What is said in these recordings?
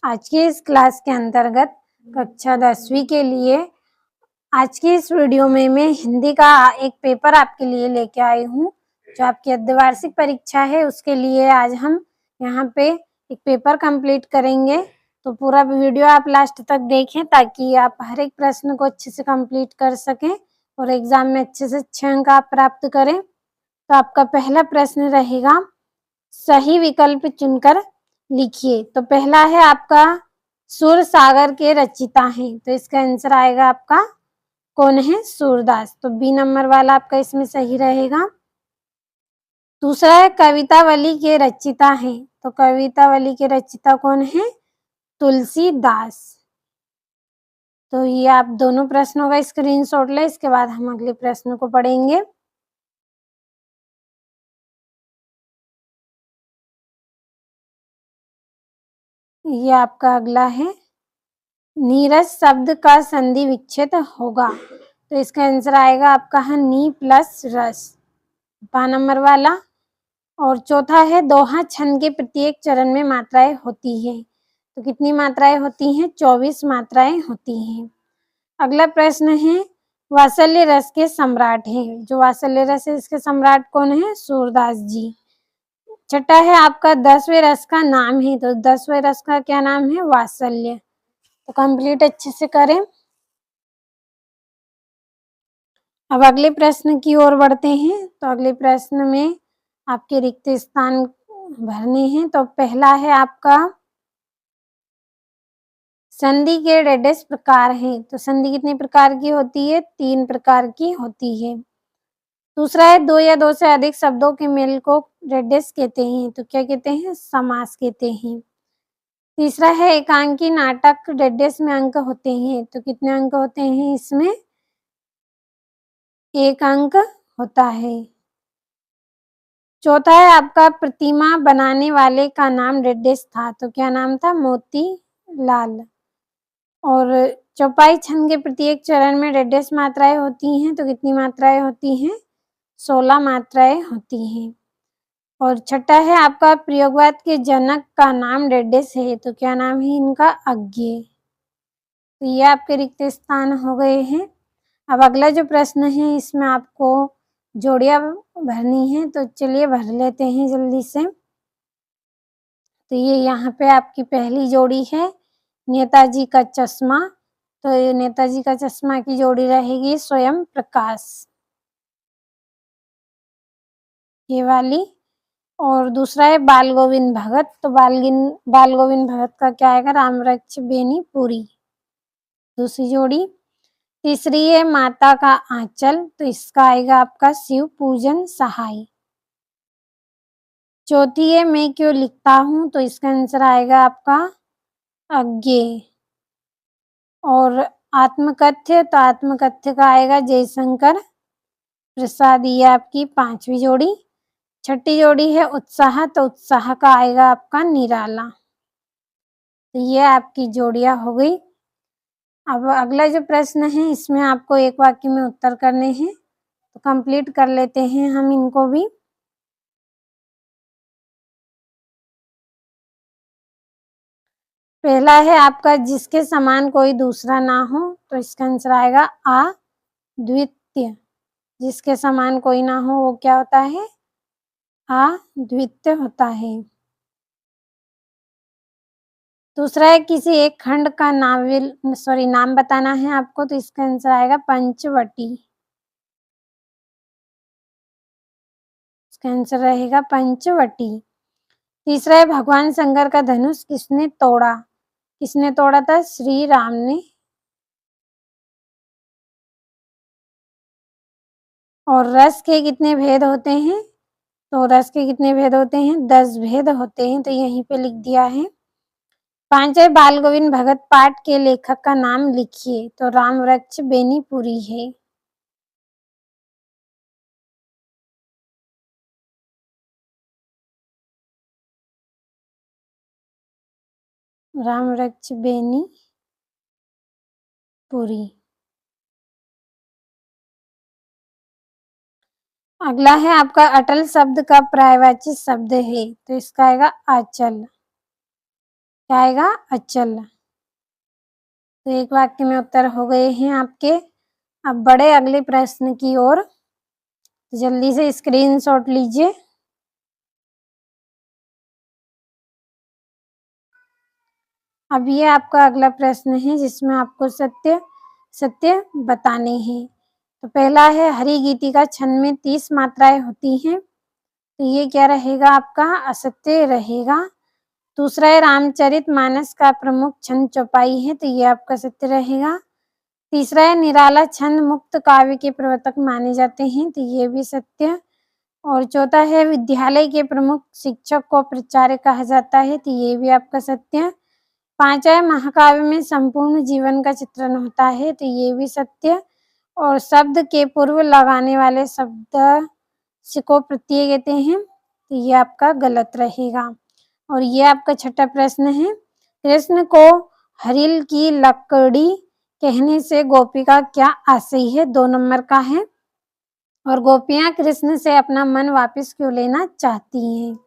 आज की इस क्लास के अंतर्गत कक्षा 10वीं के लिए आज की इस वीडियो में मैं हिंदी का एक पेपर आपके लिए लेके आई हूँ। जो आपकी अर्धवार्षिक परीक्षा है उसके लिए आज हम यहाँ पे एक पेपर कंप्लीट करेंगे। तो पूरा वीडियो आप लास्ट तक देखें ताकि आप हर एक प्रश्न को अच्छे से कंप्लीट कर सकें और एग्जाम में अच्छे से अच्छे अंक आप प्राप्त करें। तो आपका पहला प्रश्न रहेगा, सही विकल्प चुनकर लिखिए। तो पहला है आपका, सूर सागर के रचिता हैं। तो इसका आंसर आएगा आपका कौन है? सूरदास। तो बी नंबर वाला आपका इसमें सही रहेगा। दूसरा है, कवितावली के रचिता हैं। तो कवितावली के रचिता कौन है? तुलसीदास। तो ये आप दोनों प्रश्नों का स्क्रीनशॉट लें, इसके बाद हम अगले प्रश्न को पढ़ेंगे। ये आपका अगला है, नीरज शब्द का संधि विच्छेद होगा। तो इसका आंसर आएगा आपका है नी प्लस रस, 5 नंबर वाला। और चौथा है, दोहा छंद के प्रत्येक चरण में मात्राएं होती हैं। तो कितनी मात्राएं होती हैं? 24 मात्राएं होती हैं। अगला प्रश्न है, वात्सल्य रस के सम्राट हैं। जो वात्सल्य रस है इसके सम्राट कौन है? सूरदास जी। छठा है आपका, 10वें रस का नाम है। तो 10वें रस का क्या नाम है? वात्सल्य। तो कंप्लीट अच्छे से करें। अब अगले प्रश्न की ओर बढ़ते हैं। तो अगले प्रश्न में आपके रिक्त स्थान भरने हैं। तो पहला है आपका, संधि के डेडेस प्रकार हैं। तो संधि कितने प्रकार की होती है? 3 प्रकार की होती है। दूसरा है, 2 या 2 से अधिक शब्दों के मेल को डेडेस कहते हैं। तो क्या कहते हैं? समास कहते हैं। तीसरा है, एकांकी नाटक डेडेस में अंक होते हैं। तो कितने अंक होते हैं इसमें? 1 अंक होता है। चौथा है आपका, प्रतिमा बनाने वाले का नाम डेडेस था। तो क्या नाम था? मोती लाल। और चौपाई छंद के प्रत्येक चरण में डेडेस मात्राएं होती हैं। तो कितनी मात्राएं होती हैं? 16 मात्राएं होती हैं। और छठा है आपका, प्रयोगवाद के जनक का नाम डेडेस है। तो क्या नाम है इनका? अज्ञेय। तो ये आपके रिक्त स्थान हो गए हैं। अब अगला जो प्रश्न है इसमें आपको जोड़ियां भरनी है। तो चलिए भर लेते हैं जल्दी से। तो ये यहाँ पे आपकी पहली जोड़ी है, नेताजी का चश्मा। तो ये नेताजी का चश्मा की जोड़ी रहेगी स्वयं प्रकाश, ये वाली। और दूसरा है बाल गोविंद भगत। तो बाल गोविंद भगत का क्या आएगा? रामवृक्ष बेनी पुरी, दूसरी जोड़ी। तीसरी है माता का आंचल। तो इसका आएगा आपका शिव पूजन सहाय। चौथी है मैं क्यों लिखता हूँ। तो इसका आंसर आएगा आपका अज्ञेय। और आत्मकथ्य, तो आत्मकथ्य का आएगा जयशंकर प्रसाद। ये आपकी 5वीं जोड़ी। छठी जोड़ी है उत्साह। तो उत्साह का आएगा आपका निराला। तो ये आपकी जोड़ियां हो गई। अब अगला जो प्रश्न है इसमें आपको एक वाक्य में उत्तर करने हैं। तो कंप्लीट कर लेते हैं हम इनको भी। पहला है आपका, जिसके समान कोई दूसरा ना हो। तो इसका आंसर आएगा अद्वितीय। जिसके समान कोई ना हो वो क्या होता है? अद्वितीय होता है। दूसरा है, किसी एक खंड का नाम बताना है आपको। तो इसका आंसर आएगा पंचवटी। इसका आंसर रहेगा पंचवटी। तीसरा है, भगवान शंकर का धनुष किसने तोड़ा? किसने तोड़ा था? श्री राम ने। और रस के कितने भेद होते हैं? तो रस के कितने भेद होते हैं? 10 भेद होते हैं। तो यहीं पे लिख दिया है। 5 है, बाल गोविंद भगत पाठ के लेखक का नाम लिखिए। तो रामवृक्ष बेनीपुरी है। रामवृक्ष बेनीपुरी। अगला है आपका, अटल शब्द का पर्यायवाची शब्द है। तो इसका आएगा आंचल। क्या आएगा? अचल। तो एक वाक्य में उत्तर हो गए हैं आपके। अब बढ़े अगले प्रश्न की ओर। तो जल्दी से स्क्रीनशॉट लीजिए। अब ये आपका अगला प्रश्न है जिसमें आपको सत्य बताने हैं। तो पहला है, हरि गीतिका छंद में 30 मात्राएं होती हैं। तो ये क्या रहेगा आपका? असत्य रहेगा। दूसरा है, रामचरितमानस का प्रमुख छंद चौपाई है। तो ये आपका सत्य रहेगा। तीसरा है, निराला छंद मुक्त काव्य के प्रवर्तक माने जाते हैं। तो ये भी सत्य। और चौथा है, विद्यालय के प्रमुख शिक्षक को प्राचार्य कहा जाता है। तो ये भी आपका सत्य। पांचवा है, महाकाव्य में संपूर्ण जीवन का चित्रण होता है। तो ये भी सत्य। और शब्द के पूर्व लगाने वाले शब्द को प्रत्यय कहते हैं। तो ये आपका गलत रहेगा। और ये आपका छठा प्रश्न है, कृष्ण को हरिल की लकड़ी कहने से गोपी का क्या आशय है? 2 नंबर का है। और गोपियां कृष्ण से अपना मन वापस क्यों लेना चाहती हैं?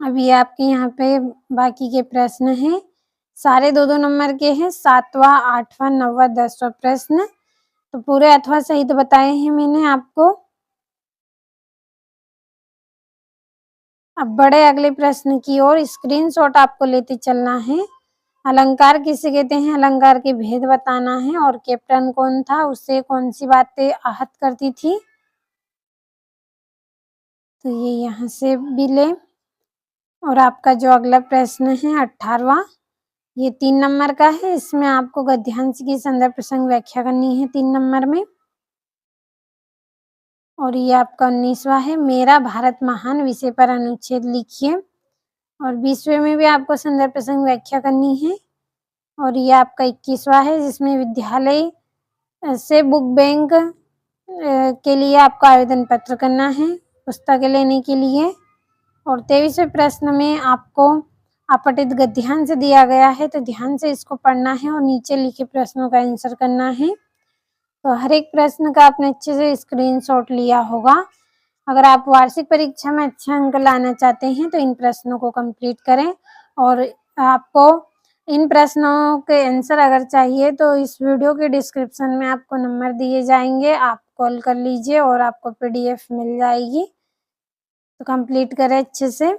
अब ये आपके यहाँ पे बाकी के प्रश्न हैं, सारे 2-2 नंबर के हैं। 7वां, 8वां, 9वां, 10वां प्रश्न। तो पूरे अथवा सहित बताए हैं मैंने आपको। अब बढ़े अगले प्रश्न की ओर। स्क्रीनशॉट आपको लेते चलना है। अलंकार किसे कहते हैं? अलंकार के भेद बताना है। और कैप्टन कौन था? उससे कौन सी बातें आहत करती थी? तो ये यहाँ से भी ले। और आपका जो अगला प्रश्न है 18वां, ये 3 नंबर का है। इसमें आपको गद्यांश की संदर्भ प्रसंग व्याख्या करनी है 3 नंबर में। और ये आपका 19वां है, मेरा भारत महान विषय पर अनुच्छेद लिखिए। और 20वें में भी आपको संदर्भ प्रसंग व्याख्या करनी है। और ये आपका 21वां है जिसमें विद्यालय से बुक बैंक के लिए आपको आवेदन पत्र करना है पुस्तकें लेने के लिए। और 23वें प्रश्न में आपको अपठित गद्यांश दिया गया है। तो ध्यान से इसको पढ़ना है और नीचे लिखे प्रश्नों का आंसर करना है। तो हर एक प्रश्न का आपने अच्छे से स्क्रीनशॉट लिया होगा। अगर आप वार्षिक परीक्षा में अच्छे अंक लाना चाहते हैं तो इन प्रश्नों को कंप्लीट करें। और आपको इन प्रश्नों के आंसर अगर चाहिए तो इस वीडियो के डिस्क्रिप्शन में आपको नंबर दिए जाएंगे, आप कॉल कर लीजिए और आपको PDF मिल जाएगी। तो कंप्लीट करें अच्छे से।